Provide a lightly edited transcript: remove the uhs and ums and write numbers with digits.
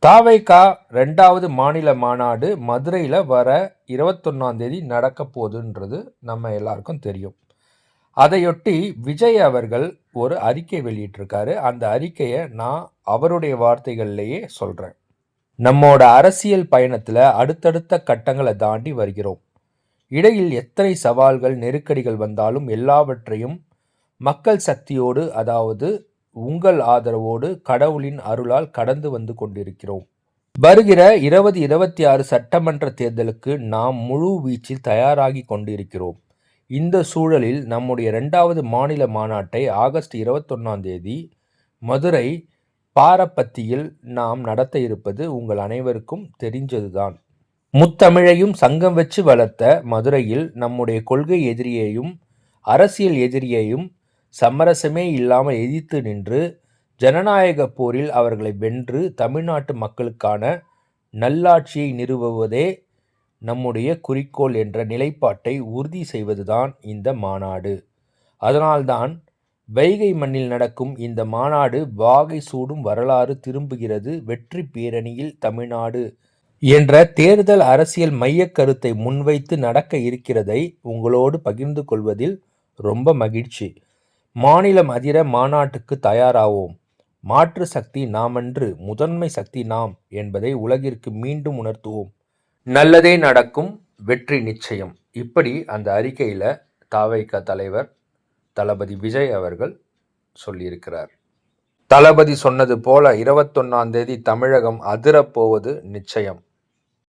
தாவைக்கா 2வது மாநில மாநாடு மதுரையில் வர 21ஆம் தேதி நடக்க போகுதுன்றது நம்ம எல்லாருக்கும் தெரியும். அதையொட்டி விஜய் அவர்கள் ஒரு அறிக்கை வெளியிட்டிருக்காரு. அந்த அறிக்கையை நான் அவருடைய வார்த்தைகள்லேயே சொல்கிறேன். நம்மோட அரசியல் பயணத்தில் அடுத்தடுத்த கட்டங்களை தாண்டி வருகிறோம். இடையில் எத்தனை சவால்கள் நெருக்கடிகள் வந்தாலும் எல்லாவற்றையும் மக்கள் சக்தியோடு, அதாவது உங்கள் ஆதரவோடு, கடவுளின் அருளால் கடந்து வந்து கொண்டிருக்கிறோம். வருகிற 2026 சட்டமன்ற தேர்தலுக்கு நாம் முழு வீச்சில் தயாராகி கொண்டிருக்கிறோம். இந்த சூழலில் நம்முடைய 2வது மாநில மாநாட்டை ஆகஸ்ட் 21ஆம் தேதி மதுரை பாரப்பத்தியில் நாம் நடத்த இருப்பது உங்கள் அனைவருக்கும் தெரிஞ்சதுதான். முத்தமிழையும் சங்கம் வச்சு வளர்த்த மதுரையில் நம்முடைய கொள்கை எதிரியையும் அரசியல் எதிரியையும் சமரசமே இல்லாமல் எதிர்த்து நின்று ஜனநாயக போரில் அவர்களை வென்று தமிழ்நாட்டு மக்களுக்கான நல்லாட்சியை நிறுவுவதே நம்முடைய குறிக்கோள் என்ற நிலைப்பாட்டை உறுதி செய்வதுதான் இந்த மாநாடு. அதனால்தான் வைகை மண்ணில் நடக்கும் இந்த மாநாடு வாகை சூடும் வரலாறு திரும்புகிறது வெற்றி பேரணியில் தமிழ்நாடு என்ற தேர்தல் அரசியல் மையக் கருத்தை முன்வைத்து நடக்க இருக்கிறதை உங்களோடு பகிர்ந்து கொள்வதில் ரொம்ப மகிழ்ச்சி. மாநிலம் அதிர மாநாட்டுக்கு தயாராவோம். மாற்று சக்தி நாமன்று, முதன்மை சக்தி நாம் என்பதை உலகிற்கு மீண்டும் உணர்த்துவோம். நல்லதே நடக்கும், வெற்றி நிச்சயம். இப்படி அந்த அறிக்கையில் தாவைக்கா தலைவர் தளபதி விஜய் அவர்கள் சொல்லியிருக்கிறார். தளபதி சொன்னது போல 21ஆம் தேதி தமிழகம் அதிரப்போவது நிச்சயம்.